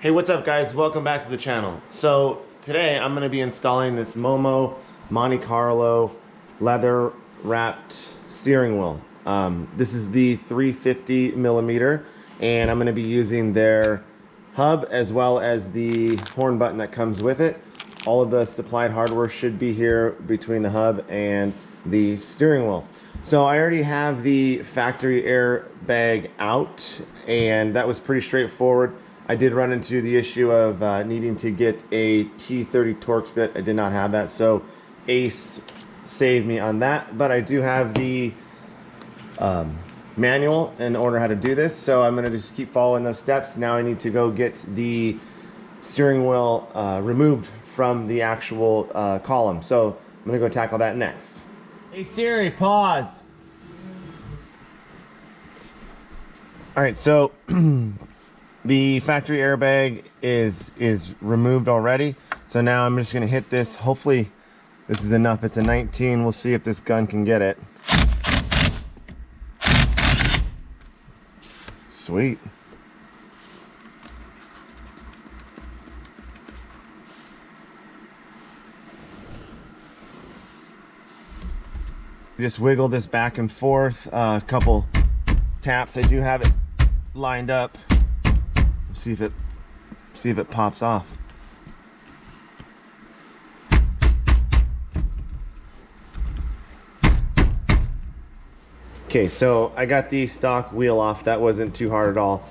Hey, what's up guys? Welcome back to the channel. So today I'm going to be installing this Momo Monte Carlo leather wrapped steering wheel. This is the 350 millimeter and I'm going to be using their hub as well as the horn button that comes with it. All of the supplied hardware should be here between the hub and the steering wheel. So I already have the factory airbag out and that was pretty straightforward. I did run into the issue of needing to get a T30 Torx bit. I did not have that, so Ace saved me on that. But I do have the manual in order how to do this, so I'm going to just keep following those steps. Now I need to go get the steering wheel removed from the actual column. So I'm going to go tackle that next. Hey Siri, pause. All right, so the factory airbag is removed already. So now I'm just gonna hit this. Hopefully this is enough. It's a 19. We'll see if this gun can get it. Sweet. Just wiggle this back and forth. A couple taps. I do have it lined up. See if it pops off. Okay, so I got the stock wheel off. That wasn't too hard at all.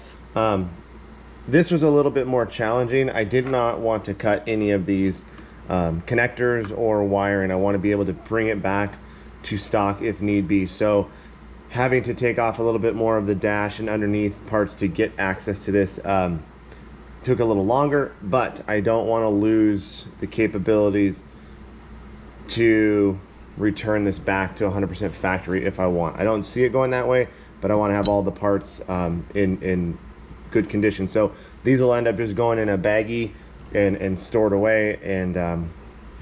This was a little bit more challenging. I did not want to cut any of these connectors or wiring. I want to be able to bring it back to stock if need be. So having to take off a little bit more of the dash and underneath parts to get access to this took a little longer, but I don't want to lose the capabilities to return this back to 100% factory if I want. I don't see it going that way, but I want to have all the parts in good condition. So these will end up just going in a baggie and stored away, and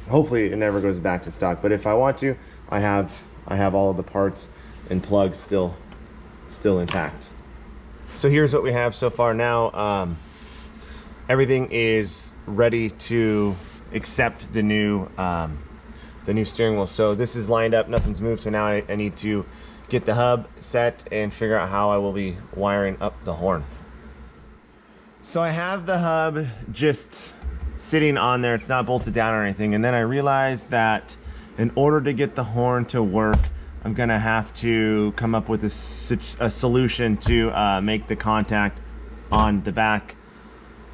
hopefully it never goes back to stock. But if I want to, I have all of the parts and plugs still intact. So here's what we have so far now. Everything is ready to accept the new steering wheel. So this is lined up, nothing's moved. So now I need to get the hub set and figure out how I will be wiring up the horn. So I have the hub just sitting on there. It's not bolted down or anything. And then I realized that in order to get the horn to work, I'm gonna have to come up with a solution to make the contact on the back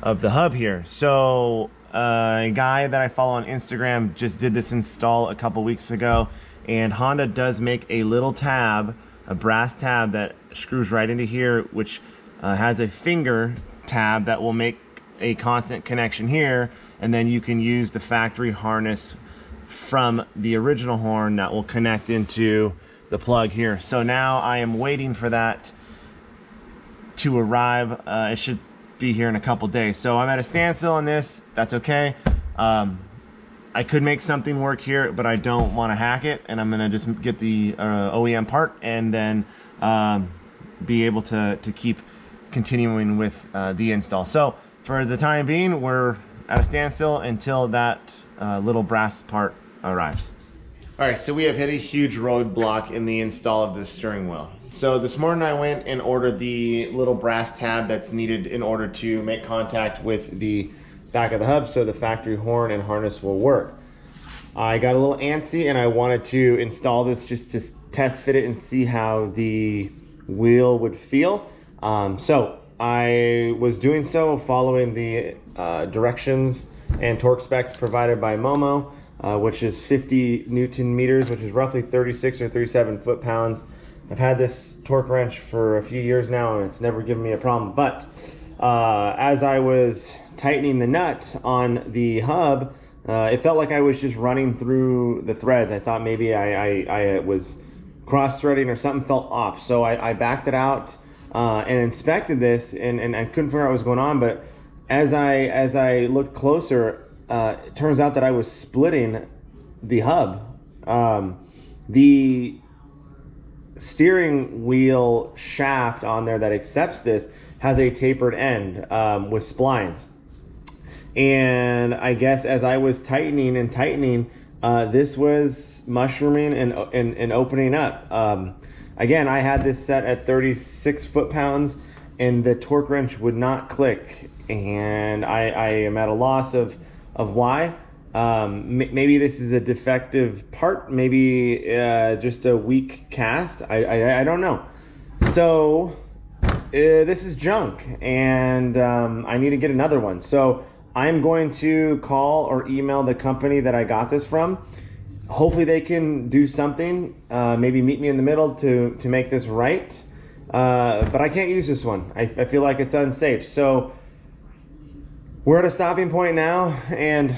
of the hub here. So a guy that I follow on Instagram just did this install a couple weeks ago, and Honda does make a little tab, a brass tab that screws right into here, which has a finger tab that will make a constant connection here, and then you can use the factory harness from the original horn that will connect into the plug here. So now I am waiting for that to arrive. It should be here in a couple days. So I'm at a standstill on this. That's okay. I could make something work here, but I don't want to hack it, and I'm gonna just get the OEM part and then be able to keep continuing with the install. So for the time being, we're at a standstill until that little brass part arrives. All right, so we have hit a huge roadblock in the install of this steering wheel. So this morning I went and ordered the little brass tab that's needed in order to make contact with the back of the hub so the factory horn and harness will work. I got a little antsy and I wanted to install this just to test fit it and see how the wheel would feel. So I was doing so following the directions and torque specs provided by Momo, which is 50 Newton meters, which is roughly 36 or 37 foot-pounds. I've had this torque wrench for a few years now and it's never given me a problem. But as I was tightening the nut on the hub, it felt like I was just running through the threads. I thought maybe I was cross-threading or something felt off. So I backed it out and inspected this, and I couldn't figure out what was going on. But as I looked closer, it turns out that I was splitting the hub. The steering wheel shaft on there that accepts this has a tapered end with splines. And I guess as I was tightening and tightening, this was mushrooming and opening up. Again, I had this set at 36 foot-pounds, and the torque wrench would not click. And I am at a loss of why. Maybe this is a defective part, maybe just a weak cast. I don't know. So this is junk, and I need to get another one. So I'm going to call or email the company that I got this from. Hopefully they can do something, maybe meet me in the middle to make this right. But I can't use this one. I feel like it's unsafe. So we're at a stopping point now, and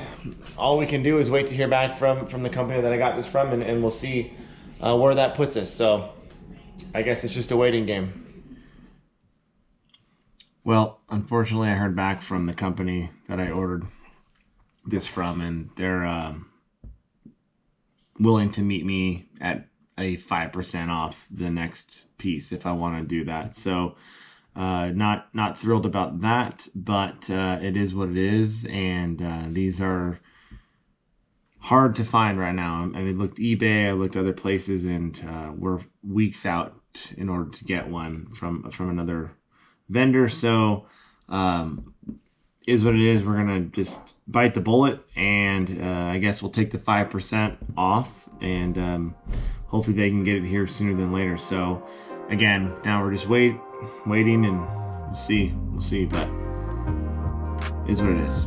all we can do is wait to hear back from the company that I got this from, and we'll see where that puts us. So I guess it's just a waiting game. Well, unfortunately, I heard back from the company that I ordered this from, and they're willing to meet me at a 5% off the next piece if I want to do that. So not thrilled about that, but it is what it is, and these are hard to find right now. I mean, looked eBay, I looked other places, and we're weeks out in order to get one from another vendor. So is what it is. We're gonna just bite the bullet, and I guess we'll take the 5% off, and hopefully they can get it here sooner than later. So again, now we're just waiting, and we'll see, but is what it is.